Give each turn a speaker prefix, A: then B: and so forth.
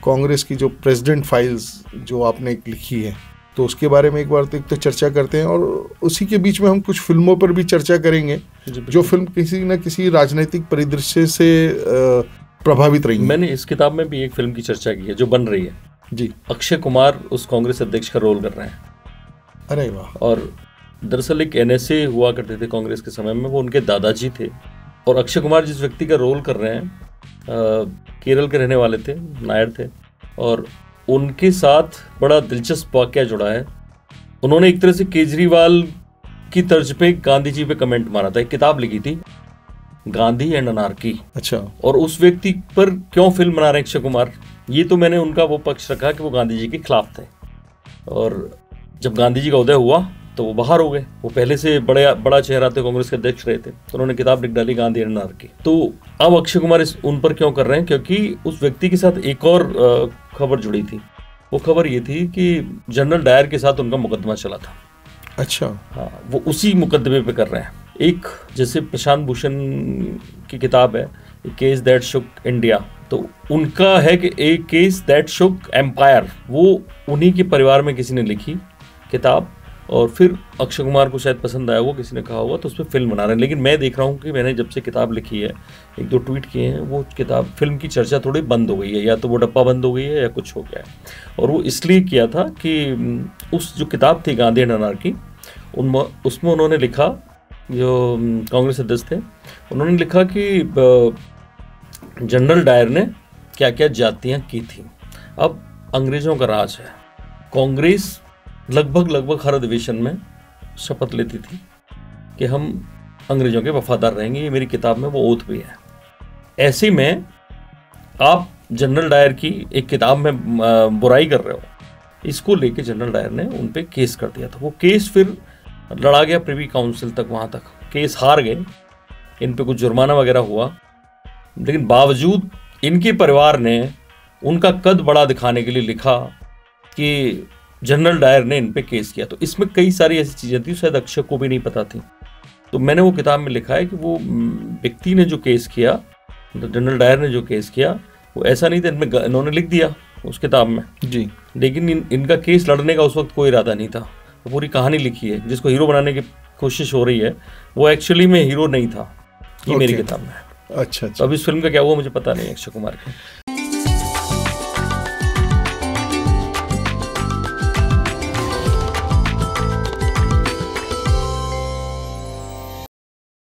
A: कांग्रेस की जो president files जो आपने एक लिखी है, तो उसके बारे में एक बार तो चर्चा करते हैं, और उसी के बीच में हम कुछ फिल्मों पर भी चर्चा करेंगे जो फिल्म किसी न किसी राजनीतिक परिदृश्य से प्रभावित रही है।
B: मैंने इस किताब में भी एक फिल्म की चर्चा की है जो बन रही है
A: जी।
B: अक्षय कुमार उस कांग्रेस अध्यक्ष का रोल कर रहे हैं।
A: अरे वाह।
B: और दरअसल एक एनएसए हुआ करते थे कांग्रेस के समय में, वो उनके दादाजी थे। और अक्षय कुमार जिस व्यक्ति का रोल कर रहे हैं केरल के रहने वाले थे, नायर थे, और उनके साथ बड़ा दिलचस्प वाकया जुड़ा है। उन्होंने एक तरह से केजरीवाल की तर्ज पे गांधी जी पे कमेंट मारा था, एक किताब लिखी थी गांधी एंड अनार्की।
A: अच्छा।
B: और उस व्यक्ति पर क्यों फिल्म बना रहे हैं अक्षय कुमार, ये तो मैंने उनका वो पक्ष रखा कि वो गांधी जी के खिलाफ थे, और जब गांधी जी का उदय हुआ तो वो बाहर हो गए। वो पहले से बड़ा चेहरा थे, कांग्रेस के अध्यक्ष रहे थे, तो उन्होंने किताब लिख डाली गांधी एंड अनार्की। तो अब अक्षय कुमार उन पर क्यों कर रहे हैं, क्योंकि उस व्यक्ति के साथ एक और खबर जुड़ी थी। वो खबर ये थी कि जनरल डायर के साथ उनका मुकदमा चला था।
A: अच्छा।
B: हाँ, वो उसी मुकदमे पे कर रहे हैं। एक जैसे प्रशांत भूषण की किताब है केस दैट शुक इंडिया, तो उनका है कि एक केस दैट शुक एम्पायर, वो उन्हीं के परिवार में किसी ने लिखी किताब, और फिर अक्षय कुमार को शायद पसंद आया, वो किसी ने कहा हुआ, तो उस पर फिल्म बना रहे हैं। लेकिन मैं देख रहा हूँ कि मैंने जब से किताब लिखी है, एक दो ट्वीट किए हैं, वो किताब फिल्म की चर्चा थोड़ी बंद हो गई है, या तो वो डब्बा बंद हो गई है या कुछ हो गया है। और वो इसलिए किया था कि उस जो किताब थी गांधी एंड अनार्की, उसमें उन्होंने लिखा, जो कांग्रेस अध्यक्ष थे, उन्होंने लिखा कि जनरल डायर ने क्या क्या जातियाँ की थी। अब अंग्रेज़ों का राज है, कांग्रेस लगभग हर अधिवेशन में शपथ लेती थी कि हम अंग्रेजों के वफादार रहेंगे। ये मेरी किताब में वो ओथ भी है। ऐसे में आप जनरल डायर की एक किताब में बुराई कर रहे हो, इसको लेके जनरल डायर ने उन पे केस कर दिया था। वो केस फिर लड़ा गया प्रिवी काउंसिल तक, वहाँ तक केस हार गए, इन पे कुछ जुर्माना वगैरह हुआ, लेकिन बावजूद इनके परिवार ने उनका कद बड़ा दिखाने के लिए लिखा कि जनरल डायर ने इन पे केस किया। तो इसमें कई सारी ऐसी चीज़ें थी शायद अक्षय को भी नहीं पता थी। तो मैंने वो किताब में लिखा है कि वो व्यक्ति ने जो केस किया, जनरल डायर ने जो केस किया, वो ऐसा नहीं था, इन्होंने लिख दिया उस किताब में जी, लेकिन इनका केस लड़ने का उस वक्त कोई इरादा नहीं था। वो पूरी कहानी लिखी है, जिसको हीरो बनाने की कोशिश हो रही है, वो एक्चुअली में हीरो नहीं था, ये मेरी किताब में है।
A: अच्छा।
B: तो अब इस फिल्म का क्या हुआ मुझे पता नहीं अक्षय कुमार का।